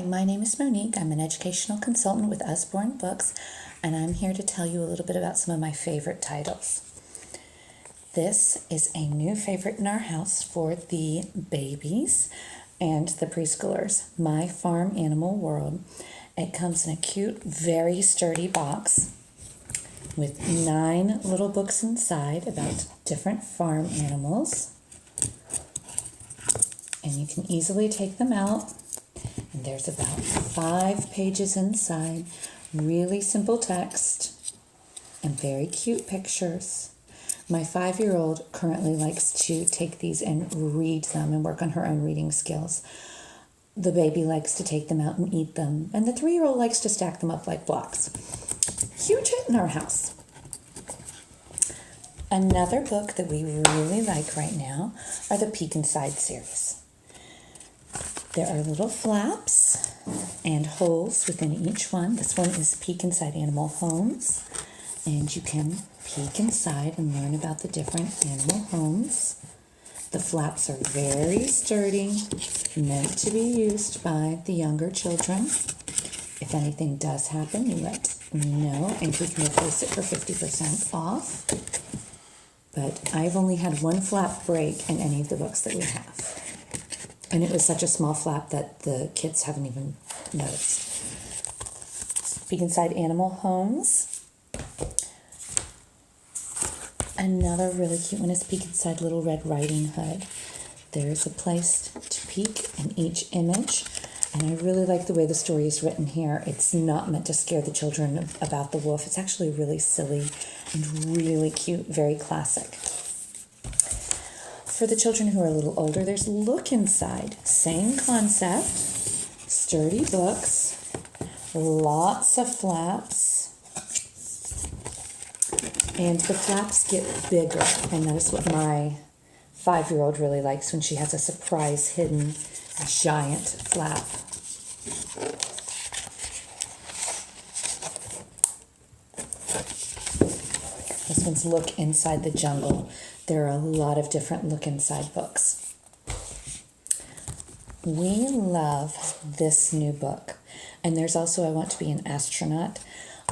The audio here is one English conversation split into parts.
Hi, my name is Monique. I'm an educational consultant with Usborne Books, and I'm here to tell you a little bit about some of my favorite titles. This is a new favorite in our house for the babies and the preschoolers, My Farm Animal World. It comes in a cute, very sturdy box with 9 little books inside about different farm animals. And you can easily take them out. And there's about 5 pages inside, really simple text and very cute pictures. My 5-year-old currently likes to take these and read them and work on her own reading skills. The baby likes to take them out and eat them, and the 3-year-old likes to stack them up like blocks. Huge hit in our house. Another book that we really like right now are the Peek Inside series. There are little flaps and holes within each one. This one is Peek Inside Animal Homes, and you can peek inside and learn about the different animal homes. The flaps are very sturdy, meant to be used by the younger children. If anything does happen, you let me know, and we can replace it for 50% off. But I've only had 1 flap break in any of the books that we have. And it was such a small flap that the kids haven't even noticed. Peek Inside Animal Homes. Another really cute one is Peek Inside Little Red Riding Hood. There's a place to peek in each image. And I really like the way the story is written here. It's not meant to scare the children about the wolf. It's actually really silly and really cute, very classic. For the children who are a little older, there's Look Inside. Same concept, sturdy books, lots of flaps, and the flaps get bigger, and that is what my 5-year-old really likes when she has a surprise hidden giant flap. This one's Look Inside the Jungle. There are a lot of different Look Inside books. We love this new book. And there's also I Want to Be an Astronaut.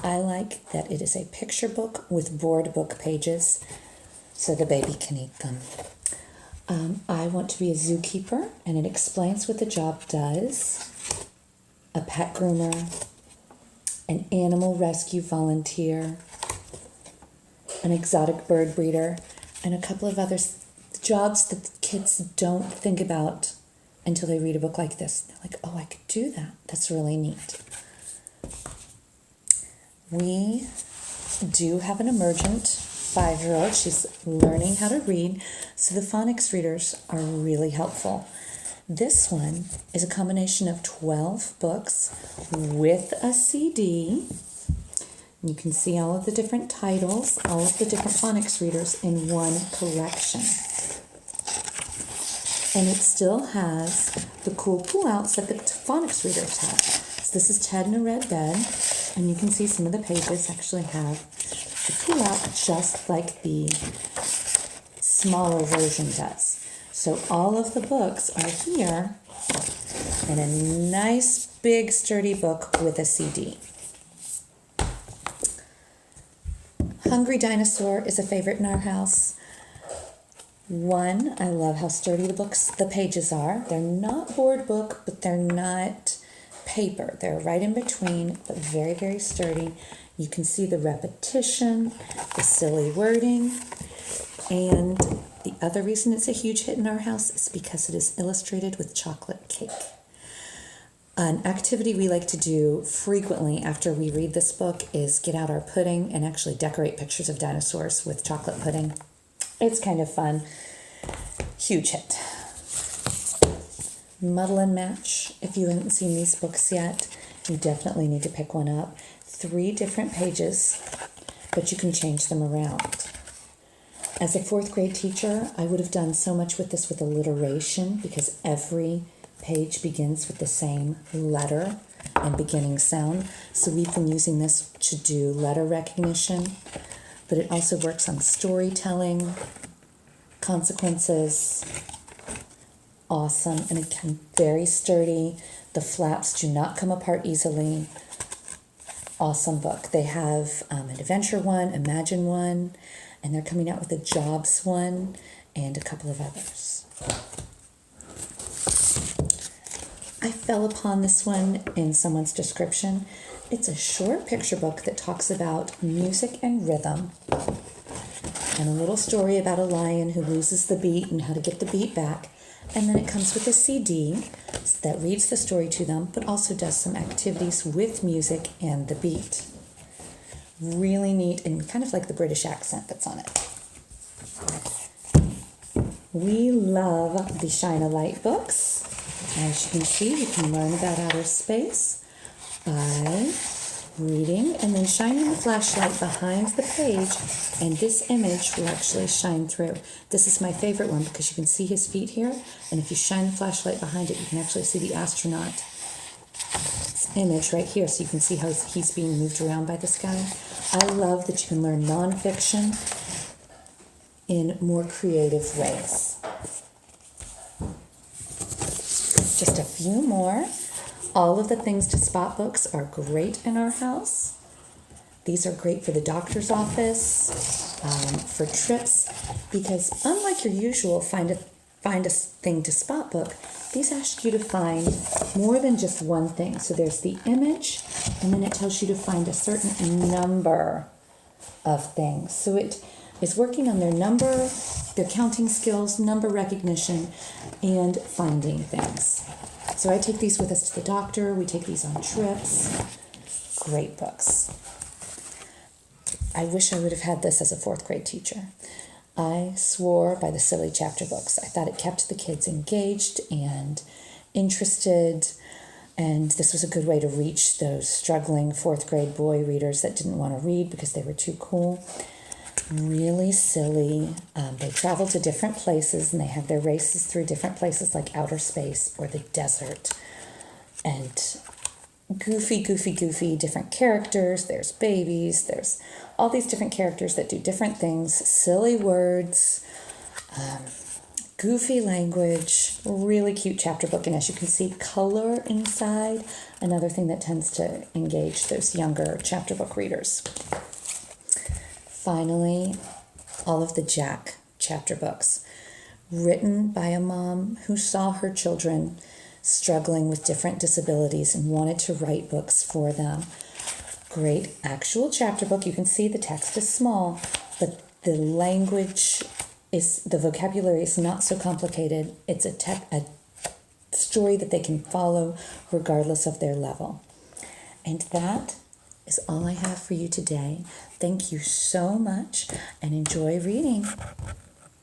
I like that it is a picture book with board book pages so the baby can eat them. I Want to Be a Zookeeper, and it explains what the job does. A pet groomer, an animal rescue volunteer, an exotic bird breeder, and a couple of other jobs that the kids don't think about until they read a book like this. They're like, oh, I could do that. That's really neat. We do have an emergent 5-year-old. She's learning how to read, so the phonics readers are really helpful. This one is a combination of 12 books with a CD. You can see all of the different titles, all of the different phonics readers in one collection. And it still has the cool pull-outs that the phonics readers have. So this is Ted in a Red Bed, and you can see some of the pages actually have the pull-out just like the smaller version does. So all of the books are here in a nice big sturdy book with a CD. Hungry Dinosaur is a favorite in our house. One, I love how sturdy the pages are. They're not board book, but they're not paper. They're right in between, but very, very sturdy. You can see the repetition, the silly wording, and the other reason it's a huge hit in our house is because it is illustrated with chocolate cake. An activity we like to do frequently after we read this book is get out our pudding and actually decorate pictures of dinosaurs with chocolate pudding. It's kind of fun. Huge hit. Muddle and Match. If you haven't seen these books yet, you definitely need to pick one up. 3 different pages, but you can change them around. As a 4th grade teacher, I would have done so much with this with alliteration because every page begins with the same letter and beginning sound. So we've been using this to do letter recognition, but it also works on storytelling, consequences. Awesome. And again, very sturdy. The The flaps do not come apart easily. Awesome book. They have an adventure one, Imagine one, and they're coming out with a jobs one and a couple of others. I fell upon this one in someone's description. It's a short picture book that talks about music and rhythm, and a little story about a lion who loses the beat and how to get the beat back. And then it comes with a CD that reads the story to them, but also does some activities with music and the beat. Really neat, and kind of like the British accent that's on it. We love the Shine a Light books. As you can see, you can learn about outer space by reading and then shining the flashlight behind the page, and this image will actually shine through. This is my favorite one because you can see his feet here, and if you shine the flashlight behind it, you can actually see the astronaut image right here, so you can see how he's being moved around by the sky. I love that you can learn nonfiction in more creative ways. Just a few more. All of the things to spot books are great in our house. These are great for the doctor's office, for trips, because unlike your usual find a thing to spot book, these ask you to find more than just one thing. So there's the image, and then it tells you to find a certain number of things. So it is working on their counting skills, number recognition, and finding things. So I take these with us to the doctor. We take these on trips. Great books. I wish I would have had this as a 4th grade teacher. I swore by the silly chapter books. I thought it kept the kids engaged and interested, and this was a good way to reach those struggling 4th grade boy readers that didn't want to read because they were too cool. Really silly. They travel to different places, and they have their races through different places like outer space or the desert. And goofy different characters. There's babies. There's all these different characters that do different things. Silly words. Goofy language. Really cute chapter book. And as you can see, color inside. Another thing that tends to engage those younger chapter book readers. Finally, all of the Jack chapter books, written by a mom who saw her children struggling with different disabilities and wanted to write books for them. Great actual chapter book. You can see the text is small, but the vocabulary is not so complicated. It's a story that they can follow regardless of their level. And that is all I have for you today. Thank you so much, and enjoy reading.